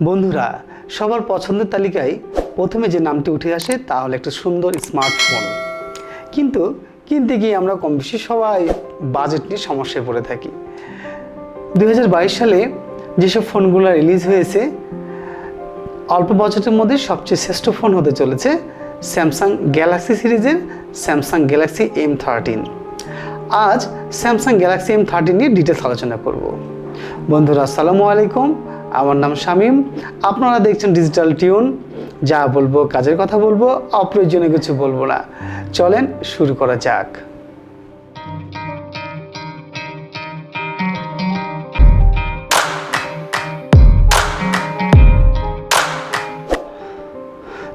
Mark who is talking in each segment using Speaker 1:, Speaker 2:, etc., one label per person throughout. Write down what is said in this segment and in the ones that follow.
Speaker 1: বন্ধুরা, সবার পছন্দের তালিকায় প্রথমে যে নামটি উঠে আসে তা হলো একটা সুন্দর স্মার্টফোন। কিন্তু কিনতে গিয়ে আমরা কম বেশি সবাই বাজেট নিয়ে সমস্যায় পড়ে থাকি। 2022 সালে যেসব ফোনগুলো রিলিজ হয়েছে, অল্প বাজেটের মধ্যে সবচেয়ে শ্রেষ্ঠ ফোন হতে চলেছে স্যামসাং গ্যালাক্সি সিরিজের স্যামসাং গ্যালাক্সি M13। আজ স্যামসাং গ্যালাক্সি M13 নিয়ে ডিটেলস আলোচনা করব। বন্ধুরা, আসসালামু আলাইকুম, আমার নাম শামীম। আপনারা দেখছেন ডিজিটাল টিউন। যা বলবো কাজের কথা বলবো, অপ্রয়োজনীয় কিছু বলবো না। চলেন শুরু করা যাক।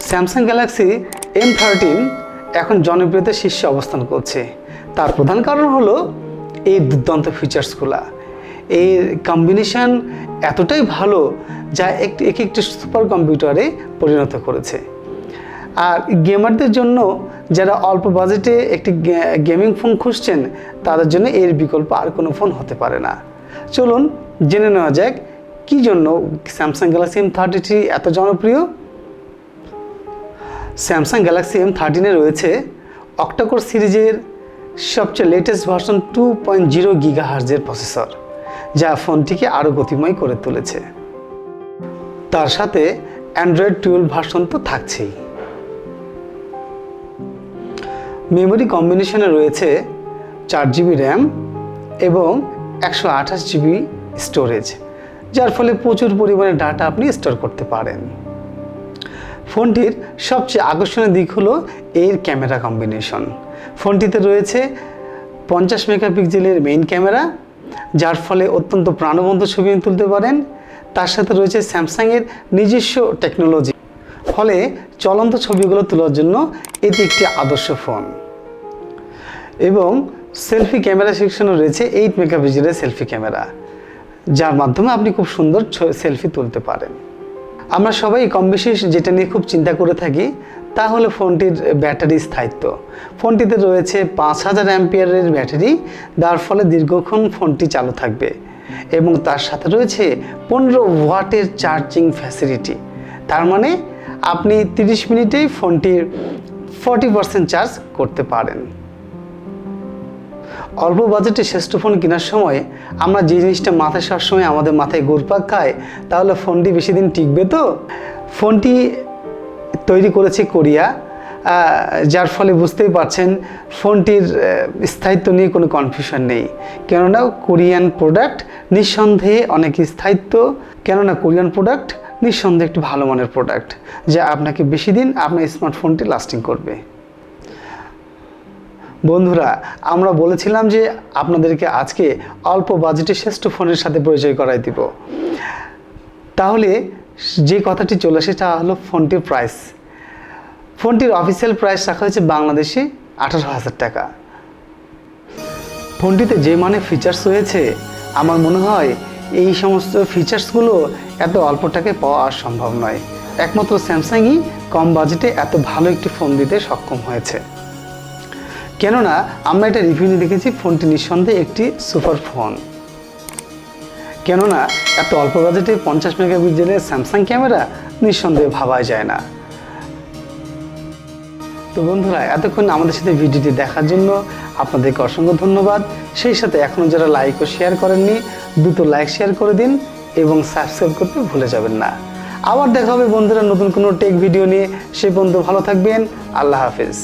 Speaker 1: স্যামসাং গ্যালাক্সি M13 এখন জনপ্রিয়তার শীর্ষে অবস্থান করছে। তার প্রধান কারণ হলো এই দুর্দান্ত ফিচার্সগুলো। এর কম্বিনেশন এতটাই ভালো যা একটি সুপার কম্পিউটারে পরিণত করেছে। আর গেমারদের জন্য, যারা অল্প বাজেটে একটি গেমিং ফোন খুঁজছেন, তাদের জন্য এর বিকল্প আর কোনো ফোন হতে পারে না। চলুন জেনে নেওয়া যাক কী জন্য স্যামসাং গ্যালাক্সি M13 এত জনপ্রিয়। স্যামসাং গ্যালাক্সি M13 রয়েছে অক্টাকোর সিরিজের সবচেয়ে লেটেস্ট ভার্সন 2.0 গিগাহার্জের প্রসেসর, যা ফোনটিকে আরও গতিময় করে তুলেছে। তার সাথে অ্যান্ড্রয়েড 12 ভার্সন তো থাকছেই। মেমোরি কম্বিনেশনে রয়েছে 4GB র্যাম এবং 128GB স্টোরেজ, যার ফলে প্রচুর পরিমাণে ডাটা আপনি স্টোর করতে পারেন। ফোনটির সবচেয়ে আকর্ষণীয় দিক হলো এর ক্যামেরা কম্বিনেশন। ফোনটিতে রয়েছে 50 মেগাপিক্সেলের মেইন ক্যামেরা, যার ফলে অত্যন্ত প্রাণবন্ত ছবি তুলতে পারেন। তার সাথে রয়েছে স্যামসাংয়ের নিজস্ব টেকনোলজি, ফলে চলন্ত ছবিগুলো তোলার জন্য এটি একটি আদর্শ ফোন। এবং সেলফি ক্যামেরা সেকশনে রয়েছে 8 মেগাপিক্সেলের সেলফি ক্যামেরা, যার মাধ্যমে আপনি খুব সুন্দর সেলফি তুলতে পারেন। আমরা সবাই কম বেশি যেটা নিয়ে খুব চিন্তা করে থাকি তা হলো ফোনটির ব্যাটারি স্থায়িত্ব। ফোনটিতে রয়েছে 5000 অ্যাম্পিয়ারের ব্যাটারি, যার ফলে দীর্ঘক্ষণ ফোনটি চালু থাকবে। এবং তার সাথে রয়েছে 15 ওয়াটের চার্জিং ফ্যাসিলিটি। তার মানে আপনি 30 মিনিটেই ফোনটির 40% চার্জ করতে পারেন। অল্প বাজেটে শ্রেষ্ঠ ফোন কেনার সময় আমরা যে জিনিসটা মাথায় সবসময় আমাদের মাথায় ঘুরপাক খায়, তাহলে ফোনটি বেশি দিন টিকবে তো। ফোনটি তৈরি করেছে কোরিয়া, যার ফলে বুঝতেই পারছেন ফোনটির স্থায়িত্ব নিয়ে কোনো কনফিউশন নেই। কেননা কোরিয়ান প্রোডাক্ট নিঃসন্দেহে অনেক স্থায়িত্ব, নিঃসন্দেহে একটি ভালো মানের প্রোডাক্ট, যা আপনাকে বেশি দিন আপনার স্মার্টফোনটি লাস্টিং করবে। বন্ধুরা, আমরা বলেছিলাম যে আপনাদেরকে আজকে অল্প বাজেটে শ্রেষ্ঠ ফোনের সাথে পরিচয় করাই দিব। তাহলে যে কথাটি চলে সেটা হলো ফোনটির প্রাইস। ফোনটির অফিসিয়াল প্রাইস রাখা হয়েছে বাংলাদেশে 18,000 টাকা। ফোনটিতে যে মানে ফিচার্স রয়েছে, আমার মনে হয় এই সমস্ত ফিচার্সগুলো এত অল্প টাকায় পাওয়া আর সম্ভব নয়। একমাত্র স্যামসাংই কম বাজেটে এত ভালো একটি ফোন দিতে সক্ষম হয়েছে। কেননা আমরা এটা রিভিউ দেখেছি, ফোনটি নিঃসন্দেহে একটি সুপার ফোন। কেননা এত অল্প বাজেটে 50 মেগাপিক্সেলের স্যামসাং ক্যামেরা নিঃসন্দেহে ভাবা যায় না। তো বন্ধুরা, এতক্ষণ আমাদের সাথে ভিডিওটি দেখার জন্য আপনাদেরকে অসংখ্য ধন্যবাদ। সেই সাথে এখনও যারা লাইক ও শেয়ার করেননি, দ্রুত লাইক শেয়ার করে দিন এবং সাবস্ক্রাইব করতে ভুলে যাবেন না। আবার দেখা হবে বন্ধুরা নতুন কোনো টেক ভিডিও নিয়ে। সে পর্যন্ত ভালো থাকবেন। আল্লাহ হাফেজ।